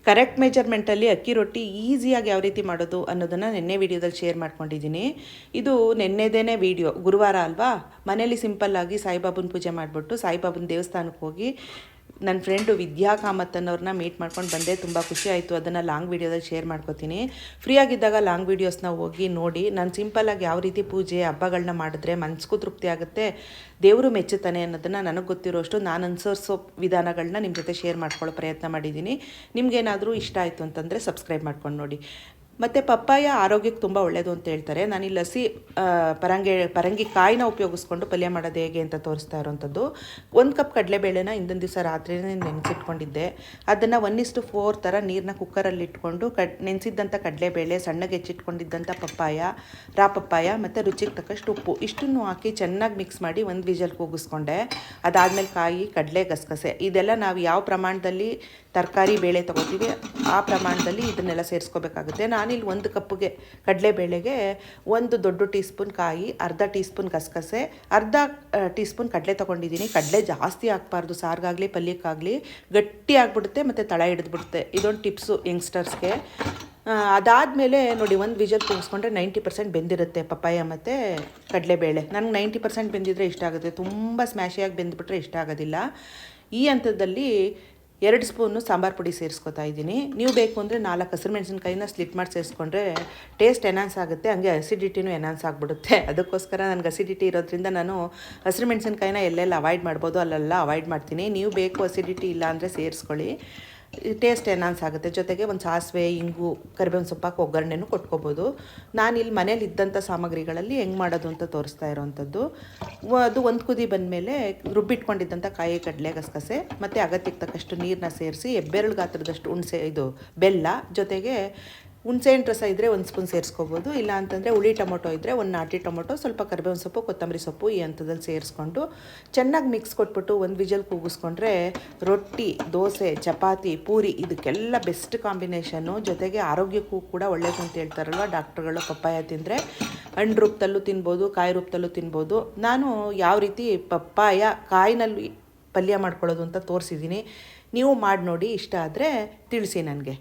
Correct ಮೆಜರ್ಮೆಂಟಲ್ಲಿ ಅಕ್ಕಿ ರೊಟ್ಟಿ ಈಸಿಯಾಗಿ ಯಾವ ರೀತಿ ಮಾಡೋದು ಅನ್ನೋದನ್ನು ನಿನ್ನೆ ವೀಡಿಯೋದಲ್ಲಿ ಶೇರ್ ಮಾಡ್ಕೊಂಡಿದ್ದೀನಿ. ಇದು ನಿನ್ನೆದೇನೆ ವೀಡಿಯೋ, ಗುರುವಾರ ಅಲ್ವಾ. ಮನೇಲಿ ಸಿಂಪಲ್ಲಾಗಿ ಸಾಯಿಬಾಬನ ಪೂಜೆ ಮಾಡಿಬಿಟ್ಟು ಸಾಯಿಬಾಬನ ದೇವಸ್ಥಾನಕ್ಕೆ ಹೋಗಿ ನನ್ನ ಫ್ರೆಂಡು ವಿದ್ಯಾ ಕಾಮತ್ ಅನ್ನೋರನ್ನ ಮೀಟ್ ಮಾಡ್ಕೊಂಡು ಬಂದೆ. ತುಂಬ ಖುಷಿ ಆಯಿತು. ಅದನ್ನು ಲಾಂಗ್ ವೀಡಿಯೋದಲ್ಲಿ ಶೇರ್ ಮಾಡ್ಕೋತೀನಿ. ಫ್ರೀ ಆಗಿದ್ದಾಗ ಲಾಂಗ್ ವೀಡಿಯೋಸ್ನ ಹೋಗಿ ನೋಡಿ. ನಾನು ಸಿಂಪಲ್ಲಾಗಿ ಯಾವ ರೀತಿ ಪೂಜೆ ಹಬ್ಬಗಳನ್ನ ಮಾಡಿದ್ರೆ ಮನಸ್ಗೂ ತೃಪ್ತಿ ಆಗುತ್ತೆ, ದೇವರು ಮೆಚ್ಚುತ್ತಾನೆ ಅನ್ನೋದನ್ನು ನನಗೆ ಗೊತ್ತಿರೋಷ್ಟು ನಾನು ಅನುಸರಿಸೋ ವಿಧಾನಗಳನ್ನ ನಿಮ್ಮ ಜೊತೆ ಶೇರ್ ಮಾಡ್ಕೊಳ್ಳೋ ಪ್ರಯತ್ನ ಮಾಡಿದ್ದೀನಿ. ನಿಮಗೇನಾದರೂ ಇಷ್ಟ ಆಯಿತು ಅಂತಂದರೆ ಸಬ್ಸ್ಕ್ರೈಬ್ ಮಾಡ್ಕೊಂಡು ನೋಡಿ. ಮತ್ತು ಪಪ್ಪಾಯ ಆರೋಗ್ಯಕ್ಕೆ ತುಂಬ ಒಳ್ಳೆಯದು ಅಂತ ಹೇಳ್ತಾರೆ. ನಾನಿಲ್ಲಿ ಹಸಿ ಪರಂಗಿ ಕಾಯಿನ ಉಪಯೋಗಿಸ್ಕೊಂಡು ಪಲ್ಯ ಮಾಡೋದು ಹೇಗೆ ಅಂತ ತೋರಿಸ್ತಾ ಇರೋವಂಥದ್ದು. 1 ಕಪ್ ಕಡಲೆಬೇಳೆನ ಹಿಂದಿನ ದಿವಸ ರಾತ್ರಿನೇ ನೆನೆಸಿಟ್ಕೊಂಡಿದ್ದೆ. ಅದನ್ನು 1:4 ಥರ ನೀರನ್ನ ಕುಕ್ಕರಲ್ಲಿ ಇಟ್ಕೊಂಡು ನೆನೆಸಿದ್ದಂಥ ಕಡಲೆಬೇಳೆ, ಸಣ್ಣಗೆ ಹೆಚ್ಚಿಟ್ಕೊಂಡಿದ್ದಂಥ ಪಪ್ಪಾಯ ಮತ್ತು ರುಚಿಗೆ ತಕ್ಕಷ್ಟು ಉಪ್ಪು ಇಷ್ಟನ್ನು ಹಾಕಿ ಚೆನ್ನಾಗಿ ಮಿಕ್ಸ್ ಮಾಡಿ 1 ವಿಜಲ್ ಕೂಗಿಸ್ಕೊಂಡೆ. ಅದಾದಮೇಲೆ ಕಾಯಿ, ಕಡಲೆ, ಗಸಗಸೆ ಇದೆಲ್ಲ ನಾವು ಯಾವ ಪ್ರಮಾಣದಲ್ಲಿ ತರಕಾರಿ ಬೇಳೆ ತೊಗೋತೀವಿ ಆ ಪ್ರಮಾಣದಲ್ಲಿ ಇದನ್ನೆಲ್ಲ ಸೇರಿಸ್ಕೋಬೇಕಾಗುತ್ತೆ. ನಾನಿಲ್ಲಿ 1 ಕಪ್ಗೆ ಕಡಲೆಬೇಳೆಗೆ 1 ದೊಡ್ಡ ಟೀ ಸ್ಪೂನ್ ಕಾಯಿ, ಅರ್ಧ ಟೀ ಸ್ಪೂನ್ ಗಸಗಸೆ, ಅರ್ಧ ಟೀ ಸ್ಪೂನ್ ಕಡಲೆ ತೊಗೊಂಡಿದ್ದೀನಿ. ಕಡಲೆ ಜಾಸ್ತಿ ಹಾಕ್ಬಾರ್ದು, ಸಾರಿಗಾಗಲಿ ಪಲ್ಯಕ್ಕಾಗಲಿ ಗಟ್ಟಿ ಆಗಿಬಿಡುತ್ತೆ ಮತ್ತು ತಳ ಹಿಡಿದ್ಬಿಡುತ್ತೆ. ಇದೊಂದು ಟಿಪ್ಸು ಯಂಗ್ಸ್ಟರ್ಸ್ಗೆ. ಅದಾದಮೇಲೆ ನೋಡಿ 1 ವಿಜಲ್ ಕೂಗಿಸ್ಕೊಂಡ್ರೆ 90% ಬೆಂದಿರುತ್ತೆ ಪಪ್ಪಾಯ ಮತ್ತು ಕಡಲೆಬೇಳೆ. ನನಗೆ 90% ಬೆಂದಿದ್ರೆ ಇಷ್ಟ ಆಗುತ್ತೆ, ತುಂಬ ಸ್ಮ್ಯಾಶಿಯಾಗಿ ಬೆಂದ್ಬಿಟ್ರೆ ಇಷ್ಟ ಆಗೋದಿಲ್ಲ. ಈ ಹಂತದಲ್ಲಿ 2 ಸ್ಪೂನು ಸಾಂಬಾರು ಪುಡಿ ಸೇರಿಸ್ಕೊತಾ ಇದ್ದೀನಿ. ನೀವು ಬೇಕು ಅಂದರೆ 4 ಹಸಿರುಮೆಣಸಿನ್ಕಾಯಿನ ಸ್ಲಿಟ್ ಮಾಡಿ ಸೇರಿಸ್ಕೊಂಡ್ರೆ ಟೇಸ್ಟ್ ಎನ್ಹಾನ್ಸ್ ಆಗುತ್ತೆ, ಹಂಗೆ ಅಸಿಡಿಟಿನೂ ಎನ್ಹಾನ್ಸ್ ಆಗಿಬಿಡುತ್ತೆ. ಅದಕ್ಕೋಸ್ಕರ ನನಗೆ ಅಸಿಡಿಟಿ ಇರೋದ್ರಿಂದ ನಾನು ಹಸಿರುಮೆಣಸಿನ್ಕಾಯಿನ ಎಲ್ಲೆಲ್ಲ ಅವಾಯ್ಡ್ ಮಾಡ್ಬೋದು ಅಲ್ಲೆಲ್ಲ ಅವಾಯ್ಡ್ ಮಾಡ್ತೀನಿ. ನೀವು ಬೇಕು ಅಸಿಡಿಟಿ ಇಲ್ಲ ಅಂದರೆ ಸೇರಿಸ್ಕೊಳ್ಳಿ, ಟೇಸ್ಟ್ ಎನ್ಹಾನ್ಸ್ ಆಗುತ್ತೆ. ಜೊತೆಗೆ ಒಂದು ಸಾಸಿವೆ, ಇಂಗು, ಕರಿಬೇವಿನ ಸೊಪ್ಪಾಕಿ ಒಗ್ಗರಣೆನೂ ಕೊಟ್ಕೋಬೋದು. ನಾನಿಲ್ಲಿ ಮನೇಲಿ ಇದ್ದಂಥ ಸಾಮಗ್ರಿಗಳಲ್ಲಿ ಹೆಂಗೆ ಮಾಡೋದು ಅಂತ ತೋರಿಸ್ತಾ ಇರೋವಂಥದ್ದು. ಅದು 1 ಕುದಿ ಬಂದಮೇಲೆ ರುಬ್ಬಿಟ್ಕೊಂಡಿದ್ದಂಥ ಕಾಯಿ, ಕಡಲೆ, ಗಸಗಸೆ ಮತ್ತು ಅಗತ್ಯಕ್ಕೆ ತಕ್ಕಷ್ಟು ನೀರನ್ನ ಸೇರಿಸಿ ಹೆಬ್ಬೆರಳು ಗಾತ್ರದಷ್ಟು ಬೆಲ್ಲ, ಜೊತೆಗೆ ಹುಣಸೆಹಣ್ಣು ರಸ ಇದ್ದರೆ 1 ಸ್ಪೂನ್ ಸೇರಿಸ್ಕೋಬೋದು. ಇಲ್ಲ ಅಂತಂದರೆ ಹುಳಿ ಟೊಮೊಟೊ ಇದ್ದರೆ 1 ನಾಟಿ ಟೊಮೊಟೊ, ಸ್ವಲ್ಪ ಕರಿಬೇವಿನ ಸೊಪ್ಪು, ಕೊತ್ತಂಬರಿ ಸೊಪ್ಪು ಈ ಹಂತದಲ್ಲಿ ಸೇರಿಸ್ಕೊಂಡು ಚೆನ್ನಾಗಿ ಮಿಕ್ಸ್ ಕೊಟ್ಬಿಟ್ಟು 1 ವಿಜಲ್ ಕೂಗಿಸ್ಕೊಂಡ್ರೆ ರೊಟ್ಟಿ, ದೋಸೆ, ಚಪಾತಿ, ಪೂರಿ ಇದಕ್ಕೆಲ್ಲ ಬೆಸ್ಟ್ ಕಾಂಬಿನೇಷನ್ನು. ಜೊತೆಗೆ ಆರೋಗ್ಯಕ್ಕೂ ಕೂಡ ಒಳ್ಳೆಯದು ಅಂತ ಹೇಳ್ತಾರಲ್ವ ಡಾಕ್ಟ್ರುಗಳು. ಪಪ್ಪಾಯ ತಿಂದರೆ ಹಣ್ಣು ರೂಪದಲ್ಲೂ ತಿನ್ಬೋದು, ಕಾಯಿ ರೂಪದಲ್ಲೂ ತಿನ್ಬೋದು. ನಾನು ಯಾವ ರೀತಿ ಪಪ್ಪಾಯ ಕಾಯಿನಲ್ಲಿ ಪಲ್ಯ ಮಾಡ್ಕೊಳ್ಳೋದು ಅಂತ ತೋರಿಸಿದ್ದೀನಿ. ನೀವು ಮಾಡಿ ನೋಡಿ, ಇಷ್ಟ ಆದರೆ ತಿಳಿಸಿ ನನಗೆ.